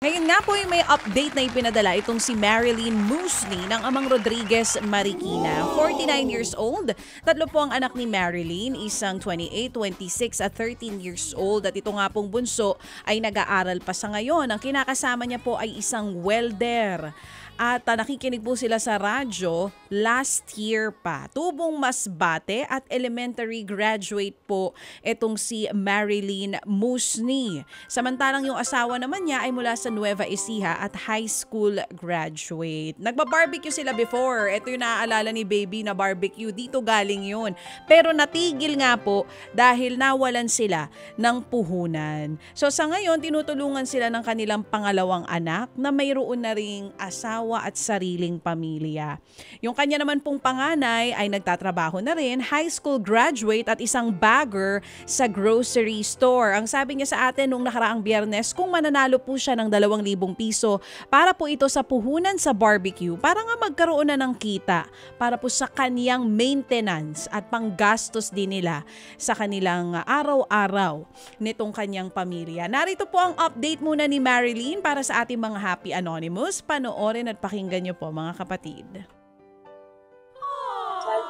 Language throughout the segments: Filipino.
Ngayon nga po ay may update na ipinadala itong si Marilyn Musni ng amang Rodriguez Marikina. 49 years old. Tatlo po ang anak ni Marilyn, isang 28, 26 at 13 years old. At ito nga pong bunso ay nag-aaral pa sa ngayon. Ang kinakasama niya po ay isang welder. At nakikinig po sila sa radyo last year pa. Tubong Masbate at elementary graduate po itong si Marilyn Musni. Samantalang yung asawa naman niya ay mula sa Nueva Ecija at high school graduate. Nagba-barbecue sila before. Ito yung naaalala ni Baby na barbecue. Dito galing yun. Pero natigil nga po dahil nawalan sila ng puhunan. So sa ngayon, tinutulungan sila ng kanilang pangalawang anak na mayroon na ring asawa at sariling pamilya. Yung kanya naman pong panganay ay nagtatrabaho na rin, high school graduate at isang bagger sa grocery store. Ang sabi niya sa atin nung nakaraang Biyernes, kung mananalo po siya ng 2,000 piso para po ito sa puhunan sa barbecue, para nga magkaroon na ng kita para po sa kaniyang maintenance at panggastos din nila sa kanilang araw-araw nitong kanyang pamilya. Narito po ang update muna ni Marilyn para sa ating mga Happy Anonymous. Panoorin at pakinggan niyo po mga kapatid.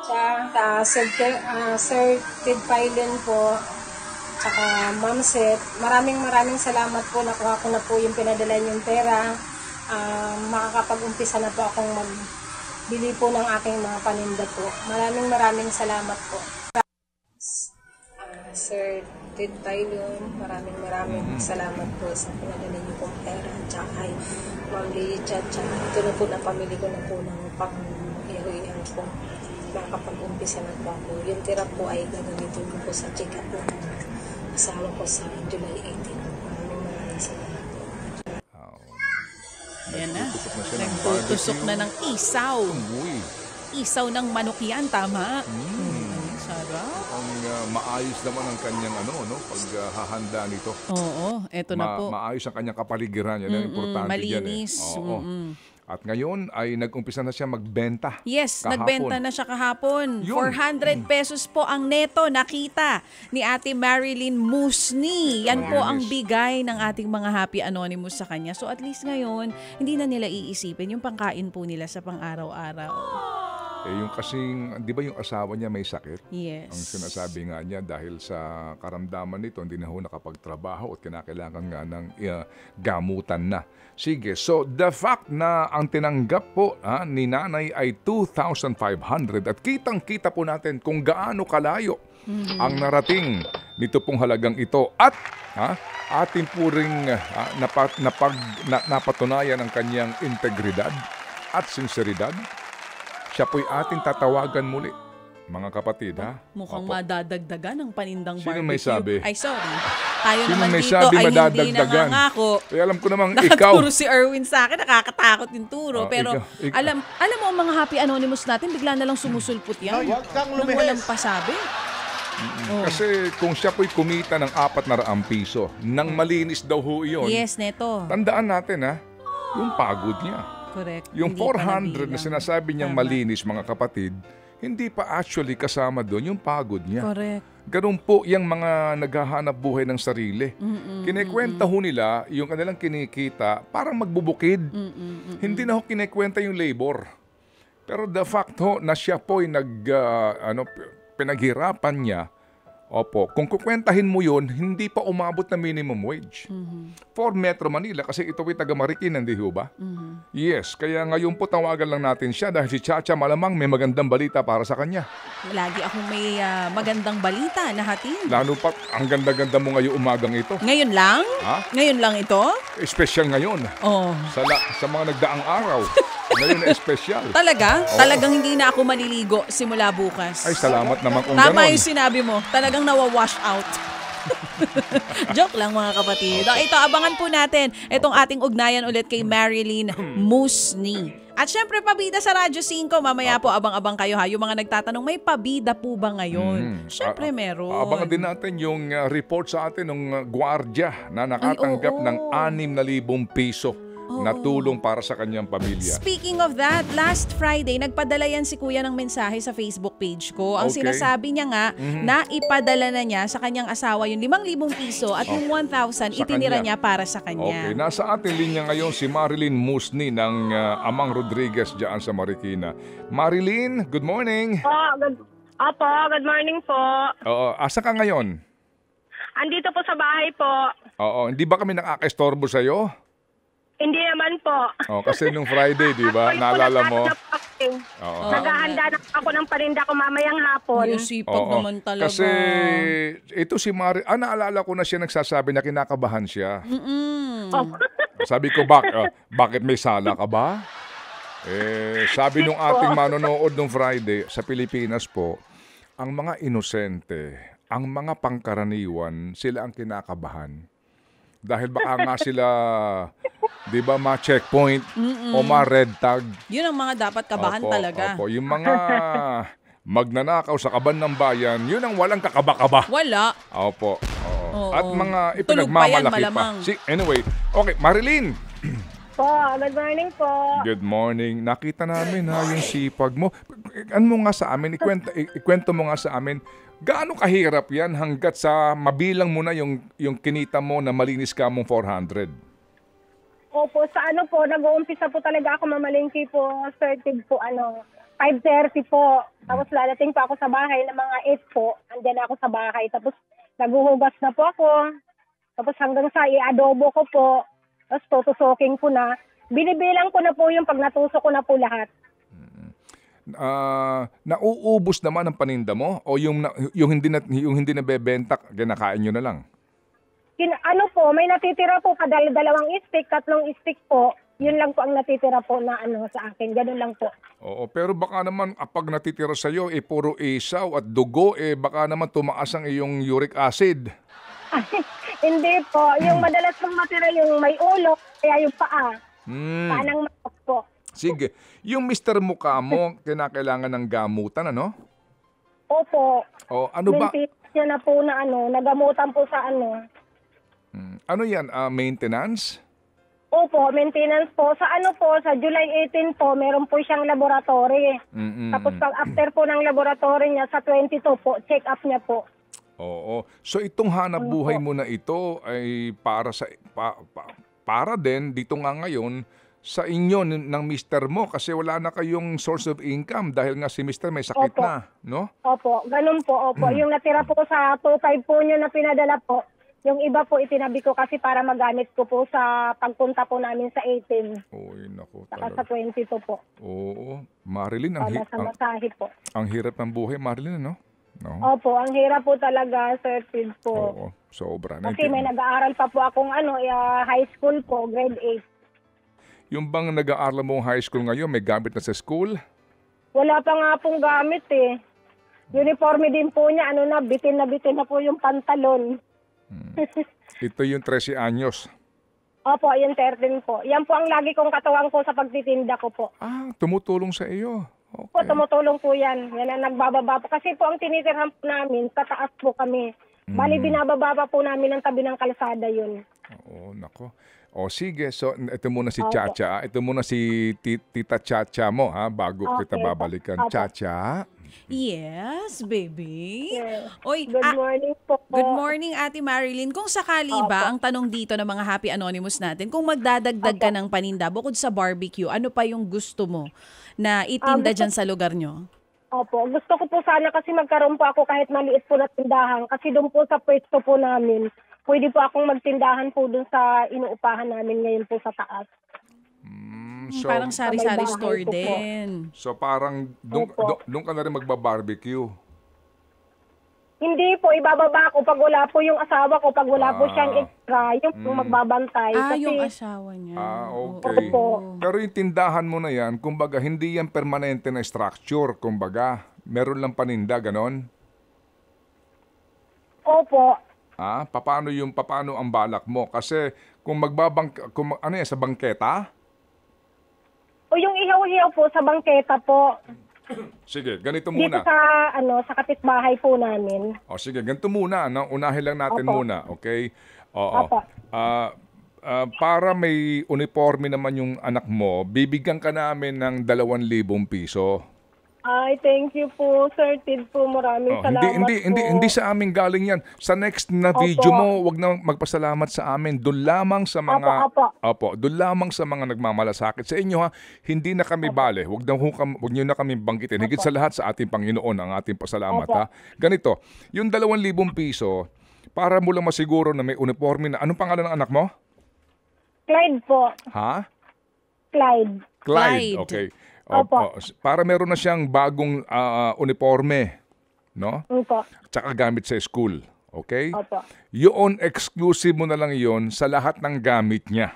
Chacha, Sir Ted Pailen po, tsaka Ma'am Seth, maraming salamat po. Nakuha ko na po yung pinadala niyong pera. Makakapag-umpisa na po akong magbili po ng aking mga paninda po. Maraming salamat po. Sir Ted Pailen, maraming salamat po sa pinadala niyo pong pera. Tsaka kay Ma'am Lee Chacha, ito na po na pamili ko na po ng pang-iyan po. Makakapag-umpisa na po ako. Yung tira po ay gagamitin ko po sa check-up po ng asawa ko sa July 18. Maraming salamat po. Ayan na. Nagtutusok na ng isaw. Isaw ng manok yan, tama? Sarap. Ang maayos naman ang kanyang paghahanda nito. Oo, eto na po. Maayos ang kanyang kapaligiran. Yan ang importante dyan. Malinis. Oo. At ngayon ay nag-umpisa na siya magbenta. Yes, kahapon. nagbenta na siya kahapon. Yun. 400 pesos po ang neto nakita ni Ate Marilyn Musni. Yan po ang bigay ng ating mga Happy Anonymous sa kanya. So at least ngayon, hindi na nila iisipin yung pangkain po nila sa pang-araw-araw. Yung kasing, di ba yung asawa niya may sakit? Yes. Ang sinasabi nga niya dahil sa karamdaman nito, hindi na ho nakapagtrabaho at kinakailangan nga ng gamutan na. Sige, so the fact na ang tinanggap po ni nanay ay 2,500 at kitang-kita po natin kung gaano kalayo ang narating nito pong halagang ito at atin po ring napatunayan ang kanyang integridad at sinseridad. Siya po'y ating tatawagan muli, mga kapatid, ha? Mukhang madadagdagan ang panindang barbecue. Sino may sabi? Ay, sorry. Tayo Sino naman may dito sabi ay hindi madadagdagan? nangangako. Eh, alam ko namang ikaw. Nakaturo si Erwin sa akin, nakakatakot yung turo. Pero ikaw. alam mo ang mga Happy Anonymous natin, bigla na lang sumusulput yan. Huwag kang Nang lumihis. walang pasabi. Kasi kung siya po'y kumita ng 400 piso, nang malinis daw ho iyon, Yes, neto. tandaan natin, yung pagod niya. Correct. Yung Hindi pa 400 na nabilang. sinasabi niyang Tama. malinis, mga kapatid, hindi pa actually kasama doon yung pagod niya. Correct. Ganun po yung mga naghahanap buhay ng sarili. Kinikwenta ho nila yung kanilang kinikita parang magbubukid. Hindi na ho kinikwenta yung labor. Pero the fact ho na siya po'y pinaghirapan niya, opo, kung kukwentahin mo yun, hindi pa umabot na minimum wage. For Metro Manila, kasi ito ay taga Marikina, hindi ho ba? Yes, kaya ngayon po tawagan lang natin siya dahil si Chacha malamang may magandang balita para sa kanya. Lagi akong may magandang balita na hatid. Lalo pa, ang ganda-ganda mo ngayong umagang ito. Ngayon lang? Ha? Ngayon lang ito? Espesyal ngayon. Oh. Sa mga nagdaang araw. Ngayon na espesyal. Talaga? Talagang hindi na ako maliligo simula bukas. Ay, salamat naman kung Tama ganon. yung sinabi mo. Talagang nawawash out. Joke lang mga kapatid. Ito, abangan po natin itong ating ugnayan ulit kay Marilyn Musni. At syempre, pabida sa Radyo 5. Mamaya po, abang-abang kayo ha. Yung mga nagtatanong, may pabida po ba ngayon? Syempre, meron. Abangan din natin yung report sa atin ng gwardya na nakatanggap oo. ng 6,000 piso na tulong para sa kanyang pamilya. Speaking of that, last Friday, nagpadala yan si Kuya ng mensahe sa Facebook page ko. Ang Okay. sinasabi niya nga na ipadala na niya sa kanyang asawa yung 5,000 piso at yung 1,000 Sa itinira kanya. niya para sa Okay, kanya. nasa ating linya ngayon si Marilyn Musni ng Amang Rodriguez dyan sa Marikina. Marilyn, good morning. Good morning po. Oo, asa ka ngayon? Andito po sa bahay po. Oo, hindi ba kami nakaka-estorbo sa'yo? Hindi naman po. Oh, kasi nung Friday, di ba? Ako'y Naalala mo? Oo. Naghahanda na ako ng paninda ko mamayang hapon. Yung sipag Oo, naman talaga. kasi ito si naalala ko na siya nagsasabi na kinakabahan siya. Sabi ko, bakit may sala ka ba? Sabi nung ating manonood nung Friday, sa Pilipinas po, ang mga inosente, ang mga pangkaraniwan, sila ang kinakabahan. Dahil baka nga sila, di ba, ma-checkpoint o ma-red tag. Yun ang mga dapat kabahan talaga. Opo, yung mga magnanakaw sa kaban ng bayan, yun ang walang kakaba-kaba. Wala. Opo. Oo. Oo. At mga Tulog pa yan, ipinagmamalaki pa. malamang. Anyway, okay, Marilyn. Good morning po. Good morning. Nakita namin yung sipag mo. Ano mo nga sa amin, ikwento mo nga sa amin, gaano kahirap yan hanggat sa mabilang mo na yung kinita mo na malinis ka mong 400? Opo, sa nag-uumpisa po talaga ako mamalingki po, 5:30 po. Tapos lalating pa ako sa bahay ng mga 8 po. Andyan ako sa bahay. Tapos naguhugas na po ako. Tapos hanggang sa i-adobo ko po. Tapos tutusoking ko na. Binibilang ko na po yung pag natusok ko na po lahat. Nauubos naman ang paninda mo o yung hindi nabebenta, kinakain nyo na lang? May natitira po dalawang stick, 3 stick po. Yun lang po ang natitira po na sa akin. Ganun lang po. Oo, pero baka naman pag natitira sa'yo, puro isaw at dugo, baka naman tumaas ang iyong uric acid. Hindi po. Yung madalas kong matira yung may ulo, kaya yung paa. Paanang matok po. Sige. Yung Mr. Mukha mo, kinakailangan ng gamutan, ano? Opo. O, ano ba? Maintenance niya na po na nagamutan po sa Ano yan? Maintenance? Opo, maintenance po. Sa July 18 po, meron po siyang laboratory. Tapos pag after po ng laboratory niya, sa 22 po, check up niya po. Oo. So itong hanap buhay mo na ito ay para din dito nga ngayon sa inyo ng mister mo kasi wala na kayong source of income dahil nga si mister may sakit Opo. na, no? Opo, ganun po. Opo, yung natira po sa 2.5 po niyo na pinadala po, yung iba po itinabi ko kasi para magamit ko po sa pagpunta po namin sa 18. Oy, nako Saka sa talaga. 22 po. Oo. Marilyn, Sa masahe po. ang hirap ng buhay, Marilyn, no? No? Opo, ang hirap po talaga, Sir Sid po. Oo, sobra. Kasi may nag-aaral pa po akong high school po, grade 8. Yung bang nag-aaral mo high school ngayon, may gamit na sa school? Wala pa nga pong gamit eh. Uniforme din po niya, bitin na po yung pantalon. Ito yung 13 anyos. Opo, yung 13 po. Yan po ang lagi kong katuwang po sa pagtitinda ko po. Tumutulong sa iyo. Po, Okay. tumutulong po yan. Yan ang nagbababa po. Kasi po ang tinitirhan po namin, sa taas po kami. Bali, binababa pa po namin ang tabi ng kalsada yun. Oo, nako. O sige, so ito muna si Opo. Chacha. Ito muna si Tita Chacha mo bago kita Okay, babalikan. opo. Chacha. Yes, baby. Yes. Oy, Good morning po. good morning, Ate Marilyn. Kung sakali ba, ang tanong dito ng mga Happy Anonymous natin, kung magdadagdag ka ng paninda, bukod sa barbecue, ano pa yung gusto mo na itinda dyan sa lugar nyo? Opo, gusto ko po sana kasi magkaroon po ako kahit maliit po na tindahan. Kasi doon po sa pwesto po namin, pwede po akong magtindahan po doon sa inuupahan namin ngayon po sa taas. So, Parang sari-sari bahay store ko po. din. so parang Opo. doon ka na rin magba-barbecue. Hindi po, ibababa ko pag wala po yung asawa ko, pag wala po siyang extra, yung po magbabantay. Kasi, Yung asawa niya. Okay. Opo. Pero yung tindahan mo na yan, kumbaga hindi yan permanente na structure, kumbaga meron lang paninda, ganon? opo, Paano ang balak mo? Kasi kung ano yan, sa bangketa? o yung ihaw-ihaw po sa bangketa po, Sige, ganito dito muna. sa kapitbahay po namin. O sige, ganito muna. No? Unahin lang natin Opo. muna, okay? Oo. Opo. para may uniforme naman yung anak mo, bibigyan ka namin ng 2,000 piso. Ay, thank you po, Sir Tid po. Maraming salamat Hindi sa amin galing yan. Sa next na video mo, wag na magpasalamat sa amin. Doon lamang sa mga doon lamang sa mga nagmamalasakit sa inyo ha. Hindi na kami bale. Wag niyo na kami banggitin. Higit sa lahat sa ating Panginoon ang ating pasalamat ha. Ganito, yung 2,000 piso para mo lang masiguro na may uniforme na. Anong pangalan ng anak mo? Clyde po. Ha? Clyde. Okay. Opo. Para meron na siyang bagong uniforme, no? Opo. Tsaka gamit sa school, okay? Opo. Yun, exclusive mo na lang yon sa lahat ng gamit niya.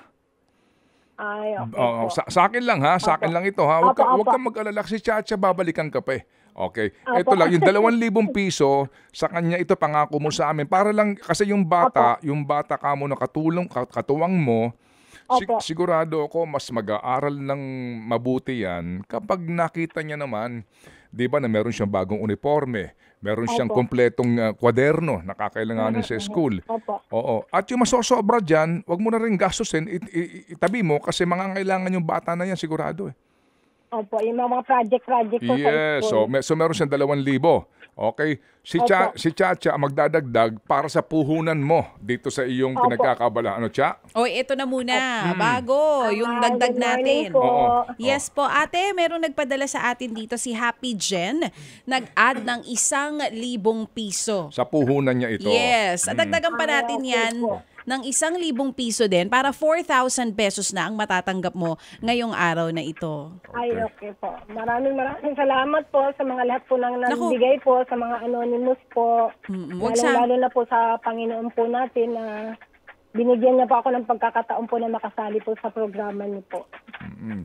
Ay, okay po. Sa akin lang ha, sa akin lang ito ha. Huwag kang mag-alala, si Chacha babalikan ka pa eh. Okay. Ito lang, yung 2,000 piso, sa kanya ito pangako mo sa amin. Para lang, kasi yung bata ka mo na katuwang mo, sigurado ako mas mag-aaral ng mabuti yan kapag nakita niya naman, di ba, na meron siyang bagong uniforme, meron siyang kompletong kwaderno na kakailanganin sa school. Oo. At yung masosobra dyan, wag mo na rin gastusin, itabi mo kasi mangangailangan yung bata na yan, sigurado eh. Opo, yung mga project po yes, sa school. so meron siyang 2,000. Okay? Si Chacha magdadagdag para sa puhunan mo dito sa iyong pinagkakaabalahan. Ano, Cha? Oy, ito na muna. Bago, yung dagdag natin. Po. Yes po, ate, meron nagpadala sa atin dito si Happy Jen. Nag-add ng 1,000 piso. Sa puhunan niya ito. Yes. At dagdagan pa natin yan ng 1,000 piso din para 4,000 pesos na ang matatanggap mo ngayong araw na ito. Ay, okay po. Maraming salamat po sa mga lahat po nang nagbigay po, sa mga anonymous po. Lalo na po sa Panginoon po natin na binigyan niya po ako ng pagkakataon po na makasali po sa programa niyo po.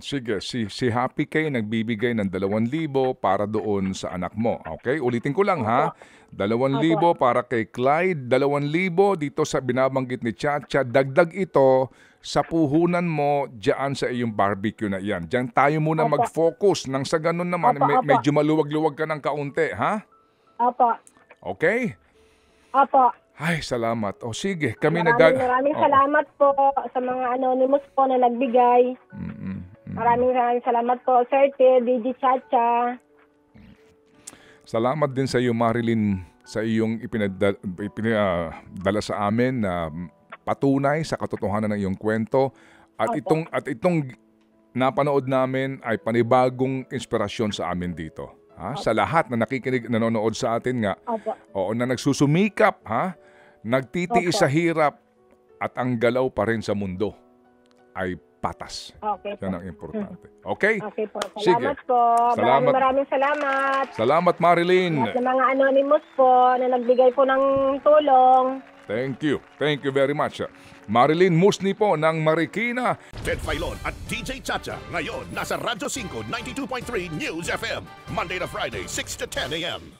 Sige, si Happy Kay nagbibigay ng 2,000 para doon sa anak mo. Okay? Ulitin ko lang ha. 2,000 para kay Clyde, 2,000 dito sa binabanggit ni Chacha. Dagdag ito sa puhunan mo diyan sa iyong barbecue na iyan. Diyan tayo muna mag-focus. Nang sa ganun naman, medyo maluwag-luwag ka ng kaunti, ha? Opo. Okay? Opo. Ay, salamat. O sige, maraming salamat po sa mga anonymous po na nagbigay. Maraming salamat po, Sir Ted, DJ Chacha. Salamat din sa iyo, Marilyn, sa iyong ipinadala sa amin na patunay sa katotohanan ng iyong kwento. At itong napanood namin ay panibagong inspirasyon sa amin dito. Ha? Sa lahat na nakikinig, nanonood sa atin nga, na nagsusumikap, nagtitiis sa hirap at ang galaw pa rin sa mundo ay patas. Okay po. Yan ang importante. Okay? Okay po. Sige. Salamat po. Maraming salamat. Salamat, Marilyn. At sa mga anonymous po na nagbigay po ng tulong. Thank you. Thank you very much. Marilyn Musni po ng Marikina. Ted Filon at DJ Chacha. Ngayon, nasa Radyo 5, 92.3 News FM. Monday to Friday, 6 to 10 a.m.